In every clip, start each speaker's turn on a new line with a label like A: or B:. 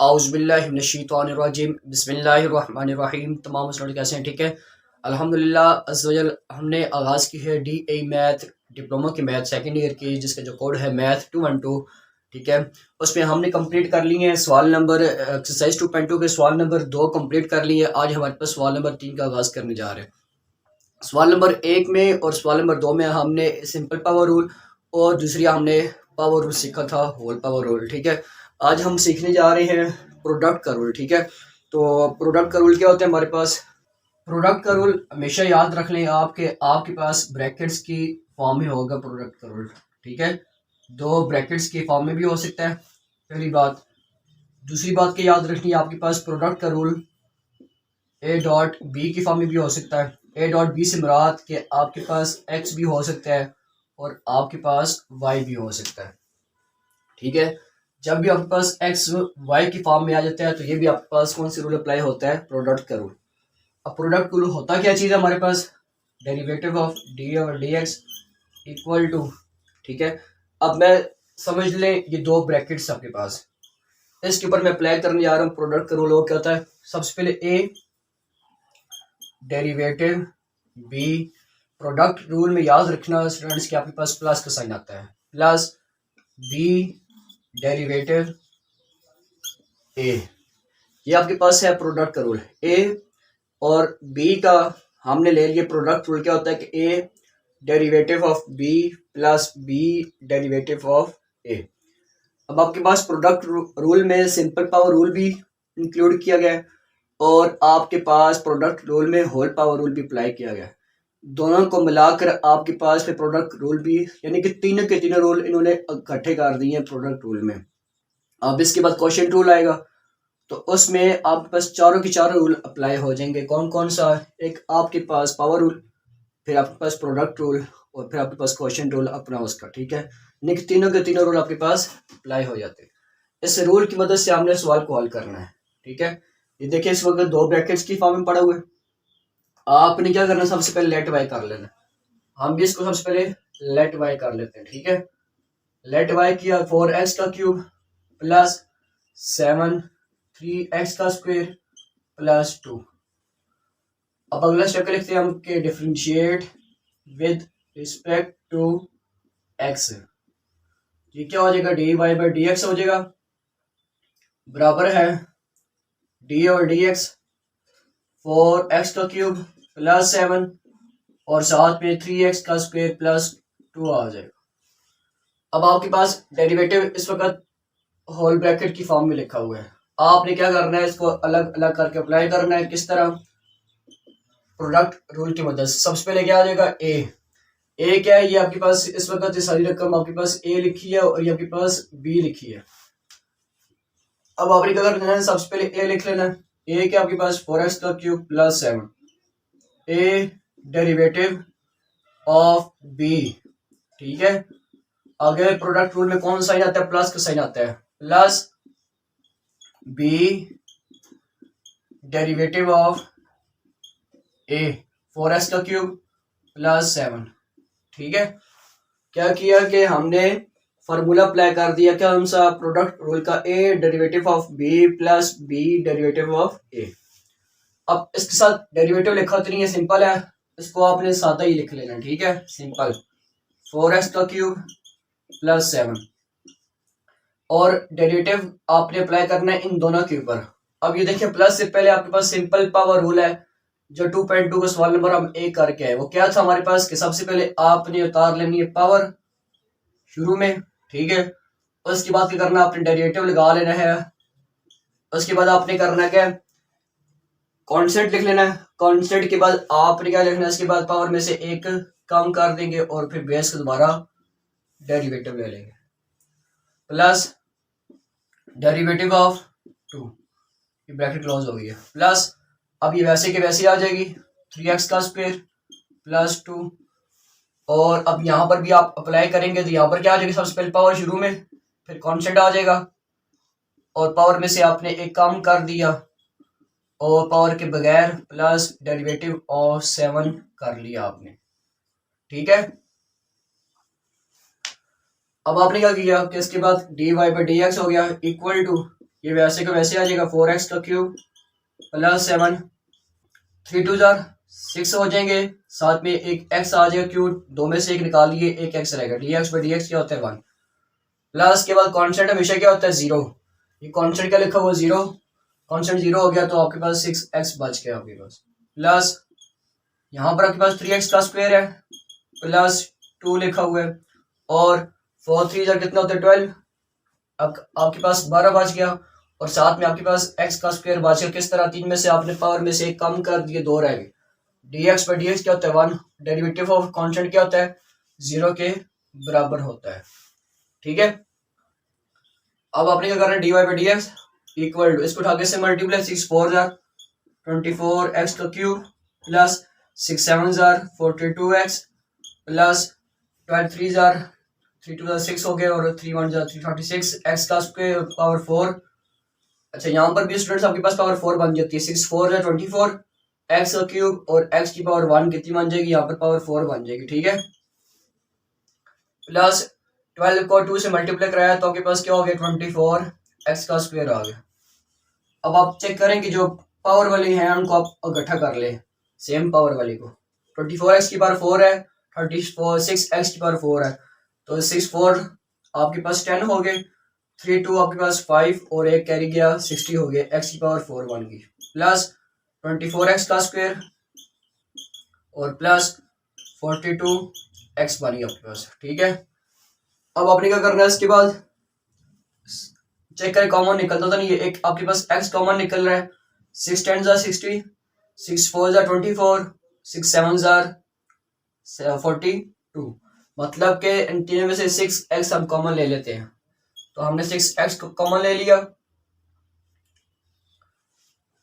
A: आउज़ुबिल्लाहिमिनश्शैतानिर्रजीम बिस्मिल्लाहिर्रहमानिर्रहीम। तमाम स्टूडेंट कैसे हैं? ठीक है, अल्हम्दुलिल्लाह अज़्ज़वजल। हमने आगाज़ की है DA मैथ डिप्लोमा की मैथ सेकेंड ईयर की, जिसका जो कोड है मैथ 212। ठीक है, उसमें हमने कंप्लीट कर लिए हैं सवाल नंबर एक्सरसाइज 2.2 के सवाल नंबर 2 कंप्लीट कर लिए। आज हमारे पास सवाल नंबर 3 का आगाज़ करने जा रहे हैं। सवाल नंबर 1 में और सवाल नंबर 2 में हमने सिंपल पावर रूल और दूसरी हमने पावर रूल सीखा था, होल पावर रूल। ठीक है, आज हम सीखने जा रहे हैं प्रोडक्ट का रूल। ठीक है, तो प्रोडक्ट का रूल क्या होता है हमारे पास? प्रोडक्ट का रूल हमेशा याद रख लें आपके पास ब्रैकेट्स की फॉर्म में होगा प्रोडक्ट का रूल। ठीक है, दो ब्रैकेट्स के फॉर्म में भी हो सकता है, पहली बात। दूसरी बात की याद रखनी है, आपके पास प्रोडक्ट का रूल ए डॉट बी की फॉर्म में भी हो सकता है। ए डॉट बी से मुराद कि आपके पास एक्स भी हो सकता है और आपके पास वाई भी हो सकता है। ठीक है, जब भी आपके पास एक्स वाई की फॉर्म में आ जाता है तो ये भी आपके पास कौन सी रूल अप्लाई होता है? प्रोडक्ट का रूल। अब प्रोडक्ट का रूल होता क्या चीज़ है हमारे पास? डेरिवेटिव ऑफ डी और डी एक्स इक्वल टू। ठीक है, अब मैं समझ लें ये दो ब्रैकेट्स आपके पास, इसके ऊपर मैं अप्लाई करने जा रहा हूँ प्रोडक्ट का रूल। वो क्या होता है? सबसे पहले A derivative B. Product rule में याद रखना स्टूडेंट्स कि आपके पास प्लस का साइन आता है, प्लस बी डेरिवेटिव ए। ये आपके पास है प्रोडक्ट का रूल। ए और बी का हमने ले लिया प्रोडक्ट रूल। क्या होता है कि A derivative of B plus B derivative of A. अब आपके पास प्रोडक्ट रूल में सिंपल पावर रूल भी इंक्लूड किया गया है और आपके पास प्रोडक्ट रूल में होल पावर रूल भी अप्लाई किया गया है। दोनों को मिलाकर आपके पास फिर प्रोडक्ट रूल भी, यानी कि तीनों के तीनों रूल इन्होंने इकट्ठे कर दिए हैं प्रोडक्ट रूल में। अब इसके बाद क्वेश्चन रूल आएगा तो उसमें आपके पास चारों के चारों रूल अप्लाई हो जाएंगे। कौन कौन सा? एक आपके पास पावर रूल, फिर आपके पास प्रोडक्ट रूल और फिर आपके पास क्वेश्चन रूल अपना उसका। ठीक है, यानी कि तीनों के तीनों रूल आपके पास अप्लाई हो जाते हैं। इस रूल की मदद से हमने सवाल को हल करना है। ठीक है, ये देखिए इस वक्त दो ब्रैकेट्स की फॉर्म में पड़ा हुआ है। आपने क्या करना है? सबसे पहले लेट वाई कर लेना। हम भी इसको सबसे पहले लेट वाई कर लेते हैं। ठीक है, लेट वाई किया 4x का क्यूब प्लस 7 3x का स्क्वायर प्लस 2। अब अगला स्टेप लिखते हैं हम कि differentiate with respect to x। ये क्या हो जाएगा? D y by d x हो जाएगा, बराबर है डी और डी एक्स 4x का क्यूब प्लस 7 और साथ में 3x का स्क्वायर प्लस 2 आ जाएगा। अब आपके पास डेरिवेटिव इस वक्त होल ब्रैकेट की फॉर्म में लिखा हुआ है। आपने क्या करना है? इसको अलग अलग करके अप्लाई करना है। किस तरह? प्रोडक्ट रूल की मदद से। सबसे पहले क्या आ जाएगा? ए क्या है? ये आपके पास इस वक्त ये सारी रकम आपके पास ए लिखी है और ये आपके पास बी लिखी है। अब आपने क्या करना है? सबसे पहले ए लिख लेना है। ए क्या आपके पास 4x का cube plus 7। A derivative of B. ठीक है, आगे प्रोडक्ट रूल में कौन सा साइन आता है? प्लस का साइन आता है, plus B derivative of A 4x का क्यूब प्लस 7। ठीक है, क्या किया कि हमने फार्मूला अप्लाई कर दिया, क्या कौन सा? प्रोडक्ट रूल का। A derivative of B plus B derivative of A. अब इसके साथ डेरिवेटिव लिखा तो नहीं है, सिंपल है, इसको आपने सादा ही लिख लेना। ठीक है, सिंपल 4x का क्यूब प्लस 7 और डेरिवेटिव आपने अप्लाई करना है इन दोनों के ऊपर। अब ये देखिए प्लस से पहले आपके पास सिंपल पावर रूल है जो 2.2 का सवाल नंबर हम एक करके आए। वो क्या था हमारे पास कि सबसे पहले आपने उतार लेनी है पावर शुरू में। ठीक है, उसके बाद क्या करना? आपने डेरिवेटिव लगा लेना है। उसके बाद आपने करना क्या? कांस्टेंट लिख लेना है। कांस्टेंट के बाद आपने क्या लिखना है? इसके बाद पावर में से एक कम कर देंगे और फिर बेस को दोबारा डेरिवेटिव ले लेंगे, प्लस डेरिवेटिव ऑफ 2। ये ब्रैकेट क्लोज हो गई है, प्लस अब ये वैसे के वैसे आ जाएगी 3x का स्क्वायर प्लस 2। और अब यहाँ पर भी आप अप्लाई करेंगे तो यहाँ पर क्या आ जाएगी? सबसे पहले पावर शुरू में, फिर कांस्टेंट आ जाएगा और पावर में से आपने एक कम कर दिया और पावर के बगैर प्लस डेरिवेटिव ऑफ 7 कर लिया आपने। ठीक है, अब आपने क्या किया कि इसके बाद d y by d x हो गया इक्वल टू, ये वैसे का वैसे आ जाएगा 4x का क्यूब प्लस 7, 3 2 जार 6 हो जाएंगे, साथ में एक x आ जाएगा क्यूब, दो में से एक निकाल लिए, एक x रहेगा, dx बाई dx क्या होता है 1, प्लस के बाद कांस्टेंट हमेशा क्या होता है 0, ये कांस्टेंट क्या लिखा हुआ 0, कांस्टेंट 0 हो गया तो आपके पास 6x बच गया आपके पास, प्लस यहाँ पर आपके पास 3x का स्क्वायर है प्लस 2 लिखा हुआ है, और 4 3 जार कितना होता है 12, अब आपके पास 12 बच गया, और साथ में आपके पास x का स्क्वायर बच गया। किस तरह, 3 में से आपने पावर में से एक कम कर दिए, 2 रह गए, dx बाई dx क्या होता है 1, डेरिवेटिव ऑफ कांस्टेंट क्या होता है 0 के बराबर होता है। ठीक है, अब आपने क्या करना है, dy by dx equal to, इसको उठा के से मल्टीप्लाई, 6 4 जार 24x का cube plus 6 7 jar 42x plus 12 3 jar 3 2 jar 6 हो गए, और 3 1 जार 346 x का स्क्वायर पावर 4। अच्छा, यहाँ पर भी स्टूडेंट्स आपके पास पावर 4 बन जाती है, 6 4 जार 24 x का क्यूब और x की पावर 1 कितनी बन जाएगी, यहाँ पर पावर 4 बन जाएगी। ठीक है, प्लस 12 को 2 से मल्टीप्लाई कराया तो आपके पास क्या हो गया 24 x का स्क्वायर आ गया। अब आप चेक करें कि जो पावर वाली हैं उनको आप इकट्ठा कर लें, सेम पावर वाली को, 24x की पावर 4 है, 6x की पावर 4 है, तो 6 4 आपके पास 10 हो गए, 3 2 आपके पास 5 और एक कैरी गया 60 हो गए, x की पावर 4 बन गई, प्लस 24x का स्क्वायर और प्लस 42x बन गया आपके पास। ठीक है, अब आपने क्या करना है, इसके बाद चेक करें कॉमन निकलता तो नहीं है, एक आपके पास x कॉमन निकल रहा है, 6 10 जार 60, 6 4 जार 24, 6 7 जार 42, मतलब के इन तीनों में से 6x हम कॉमन ले लेते हैं, तो हमने 6x कॉमन ले लिया।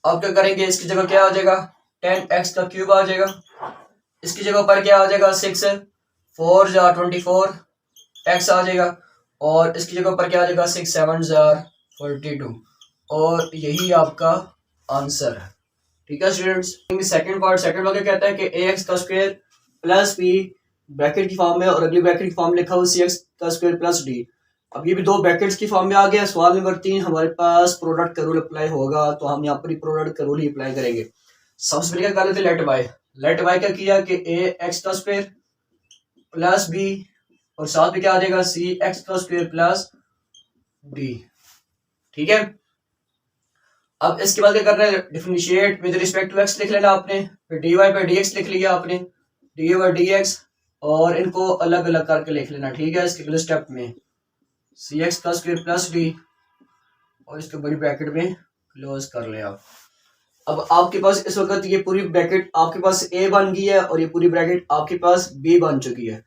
A: अब क्या करेंगे, इसकी जगह क्या आ जाएगा 10x का क्यूब आ जाएगा, इसकी जगह पर क्या आ जाएगा 6 4 जार 24 x आ जाएगा, और इसकी जगह पर क्या आ जाएगा 6 7 जार 42, और यही आपका आंसर है। ठीक है स्टूडेंट्स, सेकंड पार्ट, सेकंड वाला कहता है कि ax का स्क्वायर प्लस b ब्रैकेट की फॉर्म में, और अगली ब्रैकेट की फॉर्म में लिखा हुआ cx का स्क्वायर प्लस d। अब ये भी दो ब्रैकेट्स की फॉर्म में आ गया। सवाल नंबर 3 हमारे पास प्रोडक्ट का रूल अप्लाई होगा, तो हम यहाँ पर ही प्रोडक्ट का रूल ही अप्लाई करेंगे। सबसे पहले क्या कर लेते, लेट वाई क्या किया कि ax का स्क्वायर प्लस b और साथ में क्या आ जाएगा cx का स्क्वायर प्लस d। ठीक है, अब इसके बाद क्या करना है, differentiate with respect to x लिख लेना आपने, फिर dy बाई dx लिख लिया आपने, dy बाई dx, और इनको अलग अलग करके लिख लेना। ठीक है, इसके अगले स्टेप में cx का स्क्वायर प्लस d, और इसके बड़ी ब्रैकेट में क्लोज कर ले आप। अब आपके पास इस वक्त ये पूरी ब्रैकेट आपके पास a बन गई है, और ये पूरी ब्रैकेट आपके पास b बन चुकी है।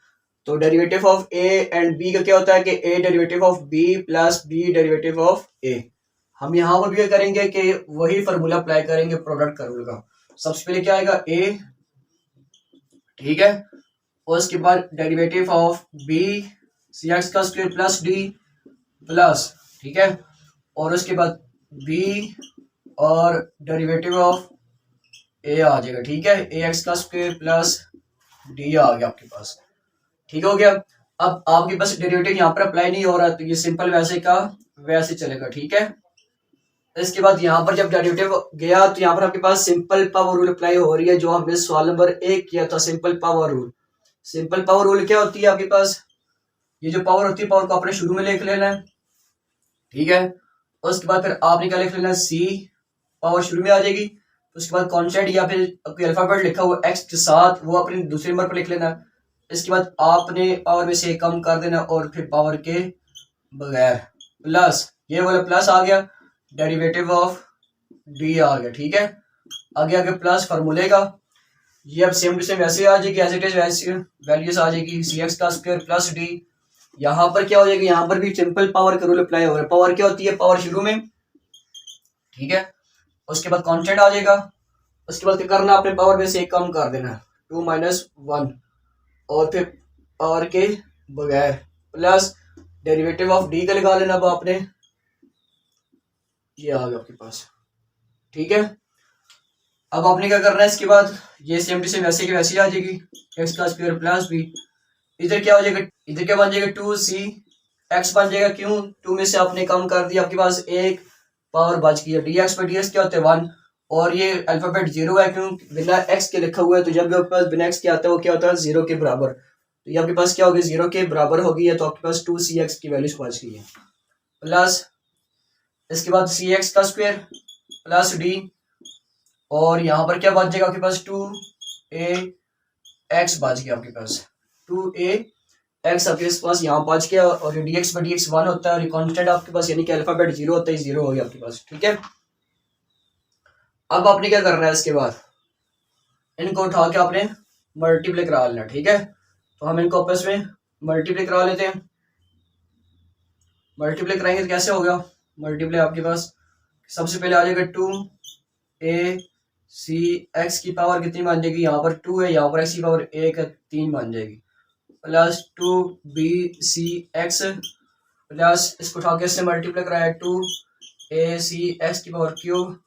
A: तो derivative of a and b का क्या होता है कि a derivative of b plus b derivative of a। हम यहाँ पर भी करेंगे कि वही फार्मूला अप्लाई करेंगे प्रोडक्ट का रूल का। सबसे पहले क्या आएगा a, ठीक है, और उसके बाद डेरिवेटिव ऑफ b cx का स्क्वायर प्लस d प्लस, ठीक है, और उसके बाद b और डेरिवेटिव ऑफ a आ जाएगा। ठीक है, ax का स्क्वायर प्लस d आ गया आपके पास। ठीक हो गया। अब आपके पास डेरिवेटिव यहाँ पर अप्लाई नहीं हो रहा, तो ये सिंपल वैसे का वैसे चलेगा। ठीक है, इसके बाद यहाँ पर जब डेरिवेटिव गया तो यहाँ पर आपके पास सिंपल पावर रूल अप्लाई हो रही है, जो हमने सवाल नंबर 1 किया था। Simple power rule, simple power rule क्या होती है आपके पास, ये जो पावर होती है पावर को आपने शुरू में लिख लेना है। ठीक है, उसके बाद फिर आपने क्या लिख लेना है, सी पावर शुरू में आ जाएगी, उसके बाद कॉन्स्टेंट या फिर अल्फाबेट लिखा हुआ एक्स के साथ वो अपने दूसरे नंबर पर लिख लेना है। इसके बाद आपने पावर में से कम कर देना, और फिर पावर के बगैर प्लस, ये वाला प्लस आ गया, डेरिवेटिव ऑफ डी आ गया। ठीक है, आगे आगे प्लस फार्मूले का, ये अब सेम टू सेम वैसे आ जाएगी, एज इट इज वैसे वैल्यूज आ जाएगी, सी एक्स का स्क्वायर प्लस डी। यहाँ पर क्या हो जाएगी, यहाँ पर भी सिंपल पावर का रूल अप्लाई हो रहा है। पावर क्या होती है, पावर शुरू में, ठीक है, उसके बाद कांस्टेंट आ जाएगा, उसके बाद क्या करना, आपने पावर में से एक कम कर देना, 2 - 1, और फिर पावर के बगैर प्लस डेरिवेटिव ऑफ डी का लगा लेना। अब आपने ये आ गया आपके पास। ठीक है, अब आपने क्या करना है, इसके बाद ये सेम टू सेम वैसे की वैसे आ जाएगी, एक्स का स्क्वायर प्लस बी। इधर क्या हो जाएगा, इधर क्या बन जाएगा, 2c एक्स बन जाएगा। क्यों, 2 में से आपने कम कर दिया, आपके पास एक पावर बच गई है। D x by d x क्या होता है 1, और ये अल्फाबेट 0 है क्यों, बिना एक्स के लिखा हुआ है, तो जब भी आपके पास बिना एक्स के आता है वो क्या होता है 0 के बराबर, तो ये आपके पास क्या होगी 0 के बराबर होगी है, तो आपके पास 2cx की वैल्यू बच गई है। प्लस इसके बाद cx का स्क्वायर प्लस डी, और यहाँ पर क्या बच जाएगा आपके पास 2ax बच गया आपके पास 2ax आपके पास यहाँ बच गया, और ये dx बाई dx 1 होता है, और ये कांस्टेंट आपके पास यानी कि अल्फाबेट 0 होता है, 0 हो गया आपके पास। ठीक है, अब आपने क्या करना है, इसके बाद इनको उठा के आपने मल्टीप्लाई करा लेना। ठीक है, तो हम इनको आपस में मल्टीप्लाई करा लेते हैं। मल्टीप्लाई कराएंगे तो कैसे होगा, मल्टीप्लाई आपके पास सबसे पहले आ जाएगा 2ac की पावर कितनी बन जाएगी, यहाँ पर 2 है, यहाँ पर x की पावर 1 है, 3 बन जाएगी, प्लस 2bcx प्लस इसको उठा के इससे मल्टीप्लाई कराया 2acx की पावर क्यूब।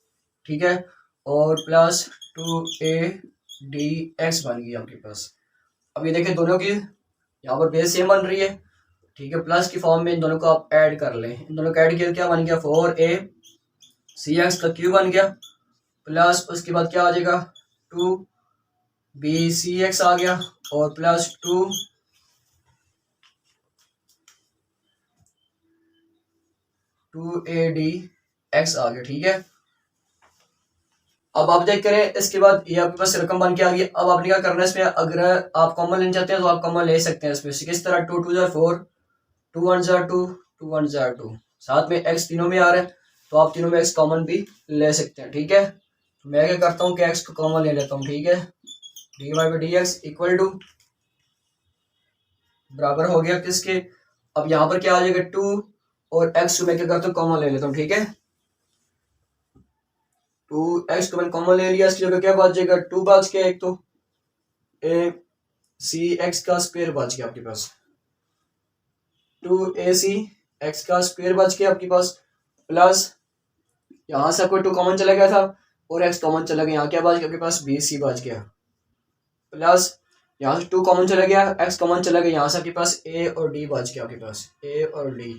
A: ठीक है, और प्लस 2adx बन गई आपके पास। अब ये देखें दोनों की यहाँ पर बेस सेम बन रही है। ठीक है, प्लस की फॉर्म में इन दोनों को आप ऐड कर लें, इन दोनों को ऐड किया क्या बन गया 4acx का क्यूब बन गया, प्लस उसके बाद क्या आ जाएगा 2bcx आ गया, और प्लस 2adx आ गया। ठीक है, अब आप देख करें इसके बाद ये आपके पास रकम बन के आ गई। अब आपने क्या करना है, इसमें अगर आप कॉमन लेना चाहते हैं तो आप कॉमन ले सकते हैं इसमें से, किस तरह 2 2 4 2 1 2 2 1 2, साथ में x तीनों में आ रहा है तो आप तीनों में x कॉमन भी ले सकते हैं। ठीक है, तो मैं क्या करता हूँ कि x को कॉमन ले लेता हूँ। ठीक है, d y by d x equal to बराबर हो गया किसके, अब यहाँ पर क्या आ जाएगा 2 और x को मैं क्या करता हूँ कॉमन ले लेता हूँ। ठीक है, 2x को मैंने कॉमन ले लिया, इसकी जगह क्या बच जाएगा 2 बच गया, एक तो a c x का स्क्वायर बच गया आपके पास, 2ac x का स्क्वायर बच गया आपके पास, प्लस यहाँ से आपको 2 कॉमन चला गया था और x कॉमन चला गया, यहाँ क्या बच गया आपके पास bc बच गया, प्लस यहाँ से 2 कॉमन चला गया, x कॉमन चला गया, यहाँ से आपके पास a और d बच गया आपके पास, a और d,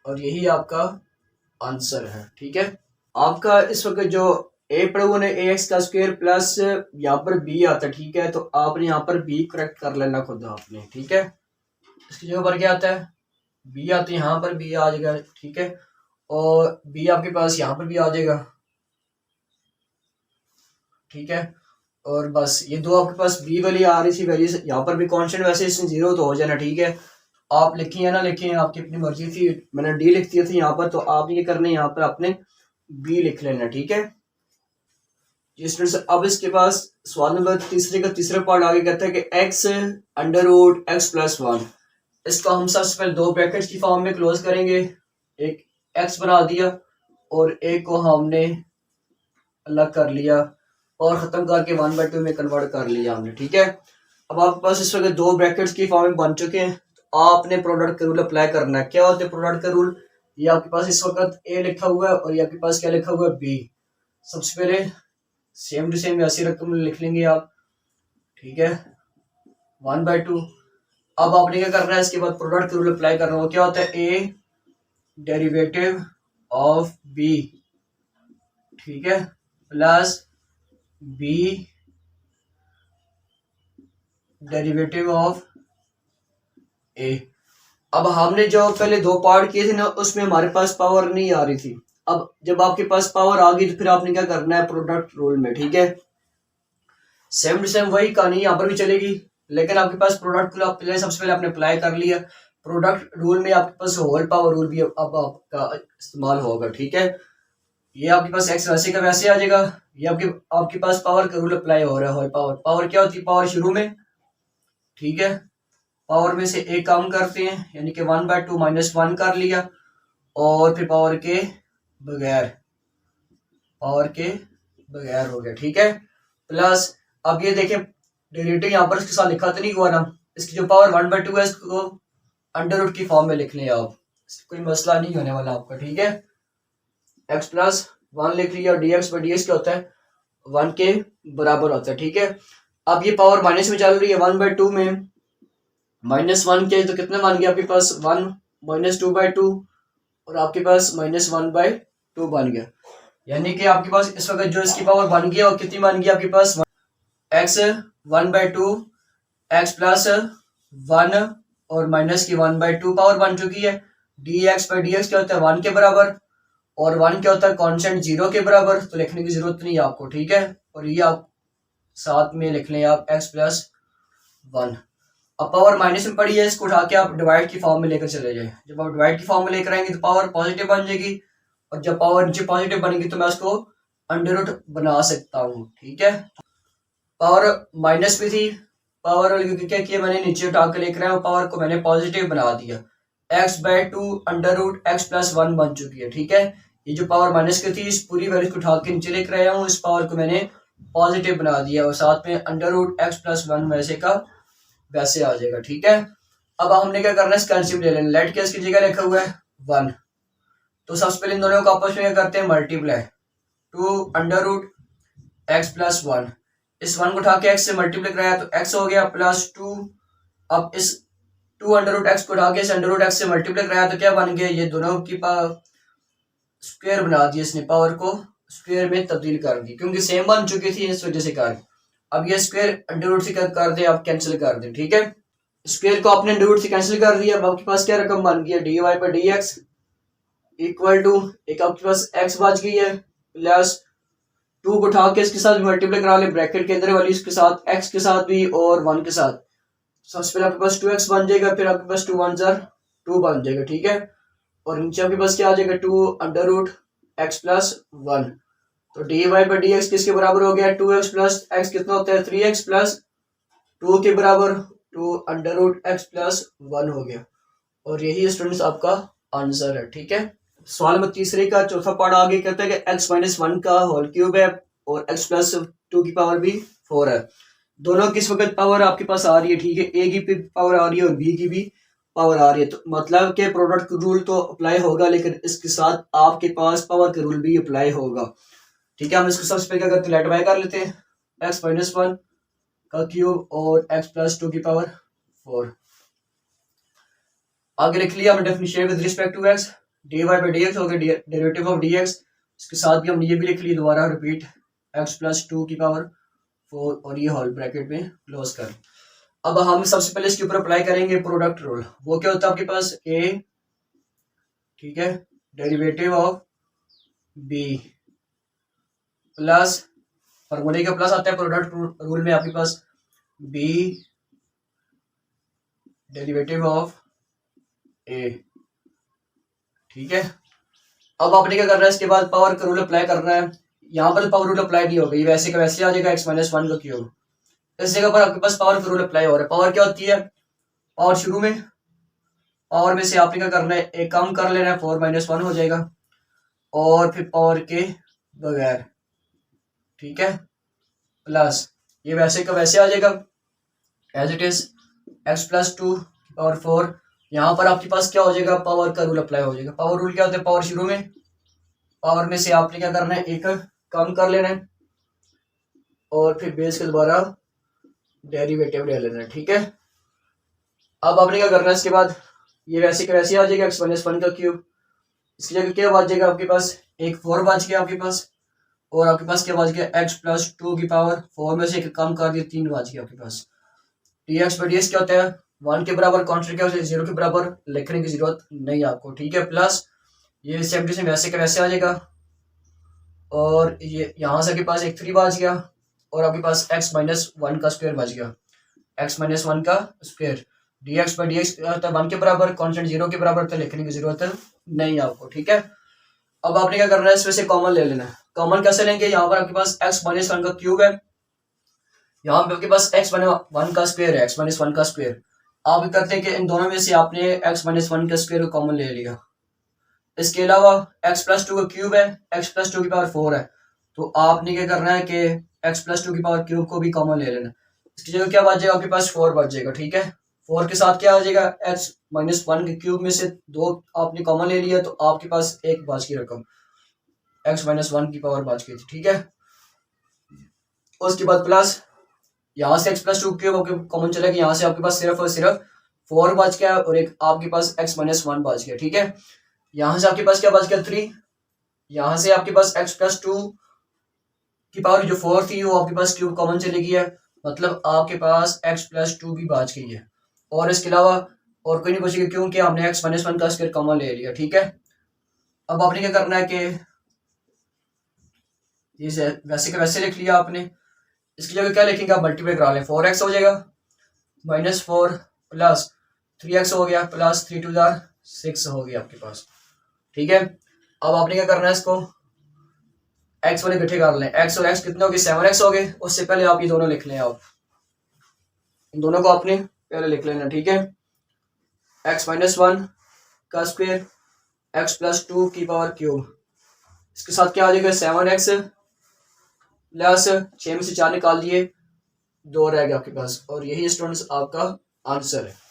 A: और यही आपका आंसर है। ठीक है, आपका इस वक्त जो ए पढ़े हुए ने ax का स्क्वायर प्लस यहाँ पर b आता है। ठीक है, तो आपने यहाँ पर b करेक्ट कर लेना खुद आपने। ठीक है, इसकी जगह पर क्या आता है b आता है, यहाँ पर b आ जाएगा। ठीक है, और b आपके पास यहाँ पर भी आ जाएगा। ठीक है, और बस ये दो आपके पास b वाली आ रही थी वैल्यू, यहाँ पर भी कांस्टेंट, वैसे इसमें 0 तो हो जाना। ठीक है, आप लिखिए या ना लिखिए आपकी अपनी मर्जी थी, मैंने d लिख दिया था यहाँ पर, तो आप ये करने यहाँ पर अपने b लिख लेना। ठीक है, स्टूडेंट्स अब इसके पास सवाल नंबर तीसरे का तीसरा पार्ट आगे कहता है कि x under root x plus 1, इसको हम सबसे पहले दो ब्रैकेट्स की फॉर्म में क्लोज करेंगे, एक x बना दिया और एक को हमने अलग कर लिया और खत्म करके 1/2 में कन्वर्ट कर लिया हमने। ठीक है, अब आपके पास इस वक्त दो ब्रैकेट्स की फॉर्म में बन चुके हैं, तो आपने प्रोडक्ट का रूल अप्लाई करना है। क्या होता है प्रोडक्ट का रूल, ये आपके पास इस वक्त a लिखा हुआ है और ये आपके पास क्या लिखा हुआ है b, सबसे पहले सेम टू सेम ऐसी रकम लिख लेंगे आप। ठीक है, 1/2। अब आपने क्या करना है, इसके बाद प्रोडक्ट रूल अप्लाई करना है। क्या होता है a डेरिवेटिव ऑफ b, ठीक है, plus b derivative of a। अब हमने जो पहले दो पार्ट किए थे ना, उसमें हमारे पास पावर नहीं आ रही थी। अब जब आपके पास पावर आ गई तो फिर आपने क्या करना है प्रोडक्ट रूल में। ठीक है, सेम टू सेम वही कहानी यहाँ पर भी चलेगी, लेकिन आपके पास प्रोडक्ट रूल आप पहले सबसे पहले आपने अप्लाई कर लिया। प्रोडक्ट रूल में आपके पास होल पावर रूल भी अब आपका इस्तेमाल होगा। ठीक है, ये आपके पास एक्स वैसे का वैसे आ जाएगा, ये आपके पास पावर का रूल अप्लाई हो रहा है। होल पावर, पावर क्या होती है पावर शुरू में, ठीक है, पावर में से एक कम करते हैं यानी कि 1/2 -1 कर लिया, और फिर पावर के बगैर हो गया। ठीक है, प्लस अब ये देखें डेरिवेटिव यहाँ पर इसके साथ लिखा तो नहीं हुआ ना, इसकी जो पावर 1/2 है इसको अंडर रूट की फॉर्म में लिख लें आप, कोई मसला नहीं होने वाला आपका। ठीक है, x प्लस 1 लिख लिया, dx बाई dx क्या होता है 1 के बराबर होता है। ठीक है, अब ये पावर माइनस में चल रही है, 1/2 में -1 के तो कितने मान गया आपके पास 1 -2/2 और आपके पास -1/2 2 बन गया। यानी कि आपके पास इस वक्त जो इसकी पावर बन गई और कितनी बन गई आपके पास x 1/2 x प्लस 1 और माइनस की 1/2 पावर बन चुकी है। dx/dx क्या होता है 1 के बराबर और 1 क्या होता है कांस्टेंट 0 के बराबर, तो लिखने की जरूरत नहीं है आपको, ठीक है। और ये आप साथ में लिख लें आप x प्लस 1। अब पावर माइनस में पड़ी है, इसको उठा के आप डिवाइड की फॉर्म में लेकर चले जाए। जब आप डिवाइड की फॉर्म में लेकर आएंगे तो पावर पॉजिटिव बन जाएगी और जब पावर नीचे पॉजिटिव बनेगी तो मैं उसको अंडर रूट बना सकता हूँ, ठीक है। पावर माइनस में थी, पावर क्या किया मैंने नीचे उठा के लेकर आया, पावर को मैंने पॉजिटिव बना दिया। x/2 under root x plus 1 बन चुकी है, ठीक है। ये जो पावर माइनस की थी इस पूरी वैल्यू को उठा के नीचे लेकर आया हूँ, इस पावर को मैंने पॉजिटिव बना दिया और साथ में अंडर रूट x प्लस 1 वैसे का वैसे आ जाएगा, ठीक है। अब हमने क्या करना है इसका एलसीएम ले लेना। लेट के इसकी जगह लिखा हुआ है 1, तो सबसे पहले इन दोनों को आपस में क्या करते हैं multiply. 2 under root x plus 1, इस 1 को उठा के x से मल्टीप्लाई कराया तो x हो गया प्लस 2। अब इस 2 अंडर रूट x को उठा के इस अंडर रूट x से मल्टीप्लाई कराया तो क्या बन गया, ये दोनों की स्क्वायर बना दिया इसने, पावर को स्क्वायर में तब्दील कर दी क्योंकि सेम बन चुकी थी इस वजह से कर। अब ये स्क्वायर अंडर रूट से कर दे, आप कैंसिल कर दें, ठीक है। स्क्वायर को आपने अंडर रूट से कैंसिल कर दिया। अब आपके पास क्या रकम बन गई है dy/dx इक्वल टू एक आपके पास x बच गई है प्लस 2 को उठा के इसके साथ मल्टीप्लाई करा ले ब्रैकेट के अंदर वाली इसके साथ x के साथ भी और 1 के साथ। सबसे पहले आपके पास 2x बन जाएगा, फिर आपके पास 2 1 2 बन जाएगा, ठीक है। और नीचे आपके पास क्या आ जाएगा 2 अंडर रूट x प्लस 1। तो dy/dx किसके बराबर हो गया 2x प्लस x कितना होता है 3x प्लस 2 के बराबर 2 अंडर रूट x प्लस 1 हो गया। और यही स्टूडेंट्स आपका आंसर है, ठीक है। सवाल नंबर तीसरे का चौथा पार्ट आगे कहता है कि x माइनस 1 का होल क्यूब है और x प्लस 2 की पावर भी 4 है। दोनों किस वक्त पावर आपके पास आ रही है, ठीक है। ए की भी पावर आ रही है और बी की भी पावर आ रही है, तो मतलब के प्रोडक्ट रूल तो अप्लाई होगा लेकिन इसके साथ आपके पास पावर का रूल भी अप्लाई होगा, ठीक है। हम इसको सबसे पहले क्या करते हैं लेट बाय कर लेते हैं। x माइनस 1 का क्यूब और x प्लस 2 की पावर 4। आगे लिख लिया हमने definition with respect to x, dy/dx हो गया डेरिवेटिव ऑफ dx। इसके साथ भी हमने ये भी लिख लिया दोबारा रिपीट x प्लस 2 की पावर 4 और ये होल ब्रैकेट में क्लोज कर। अब हम सबसे पहले इसके ऊपर अप्लाई करेंगे प्रोडक्ट रूल। वो क्या होता है आपके पास a, ठीक है, डेरिवेटिव ऑफ b प्लस फॉर्मूले का प्लस आता है प्रोडक्ट रूल में आपके पास b डेरिवेटिव ऑफ a, ठीक है। अब आपने क्या करना है इसके बाद पावर का रूल अप्लाई करना है। यहाँ पर पावर रूल अप्लाई नहीं होगा, ये वैसे का वैसे आ जाएगा x माइनस 1 का क्यूब। इस जगह पर आपके पास पावर का रूल अप्लाई हो रहा है। पावर क्या होती है, पावर शुरू में पावर में से आपने क्या करना है एक कम कर लेना है 4 माइनस 1 हो जाएगा और फिर पावर के बगैर, ठीक है, प्लस ये वैसे का वैसे आ जाएगा as it is x plus 2 power 4। यहाँ पर आपके पास क्या हो जाएगा पावर का रूल अप्लाई हो जाएगा। पावर रूल क्या होता है, पावर शुरू में पावर में से आपने क्या करना है एक कम कर लेना है और फिर बेस के दोबारा डेरिवेटिव ले लेना है, ठीक है। अब आपने क्या करना है इसके बाद ये वैसे का वैसे आ जाएगा x माइनस 1 का क्यूब। इसकी जगह क्या बच जाएगा आपके पास एक 4 बच गया आपके पास और आपके पास क्या बच गया x प्लस 2 की पावर 4 में से एक कम कर दिया 3 बच गया आपके पास। dx/dx क्या होता है 1 के बराबर, कांस्टेंट क्या होता है 0 के बराबर, लिखने की जरूरत नहीं आपको, ठीक है। प्लस ये सेम टू सेम वैसे का वैसे आ जाएगा और ये यहाँ से आपके पास एक 3 बच गया और आपके पास x माइनस 1 का स्क्वायर बच गया, x माइनस 1 का स्क्वायर। dx/dx होता है 1 के बराबर, कांस्टेंट 0 के बराबर, तो लिखने की जरूरत नहीं आपको, ठीक है। अब आपने क्या करना है इसमें से कॉमन ले लेना है। कॉमन कैसे लेंगे, यहाँ पर आपके पास x माइनस 1 का क्यूब है, यहाँ पे आपके पास x माइनस 1 का स्क्वायर है, x माइनस 1 का स्क्वायर। आप करते हैं कि इन दोनों में से आपने x माइनस 1 का स्क्वायर को कॉमन ले लिया। इसके अलावा x प्लस 2 का क्यूब है, x प्लस 2 की पावर 4 है, तो आपने क्या करना है कि x प्लस 2 की पावर क्यूब को भी कॉमन ले लेना। इसकी जगह क्या बच जाएगा आपके पास 4 बच जाएगा, ठीक है। 4 के साथ क्या आ जाएगा x माइनस 1 के क्यूब में से 2 आपने कॉमन ले लिया तो आपके पास एक बच गई रकम x माइनस 1 की पावर बच गई थी, ठीक है। उसके बाद प्लस यहाँ से x प्लस 2 क्यूब कॉमन चला गया, यहाँ से आपके पास सिर्फ और सिर्फ 4 बच गया और एक आपके पास x माइनस 1 बच गया, ठीक है। यहाँ से आपके पास क्या बच गया 3 यहाँ से आपके पास x प्लस 2 की पावर जो 4 थी वो आपके पास क्यूब कॉमन चली गई है, मतलब आपके पास x प्लस 2 भी बच गई है, और इसके अलावा और कोई नहीं बचेगा क्योंकि हमने x माइनस 1 का स्क्वायर कॉमन ले लिया। ठीक है, अब आपने क्या करना है कि ये वैसे का वैसे लिख लिया आपने, इसकी जगह क्या लिखेंगे आप मल्टीप्लाई करा लें, 4x हो जाएगा माइनस 4 प्लस 3x हो गया प्लस 3 टू 6 हो गया आपके पास। ठीक है, अब आपने क्या करना है, इसको x वाले इकट्ठे कर लें, x और x कितने हो गए 7x हो गए, उससे पहले आप ये दोनों लिख लें, आप इन दोनों को आपने पहले लिख लेना। ठीक है, x माइनस 1 का स्क्वायर x प्लस 2 की पावर क्यूब, इसके साथ क्या आ जाएगा 7x प्लस 6 में से 4 निकाल दिए 2 रह गया आपके पास, और यही स्टूडेंट्स आपका आंसर है।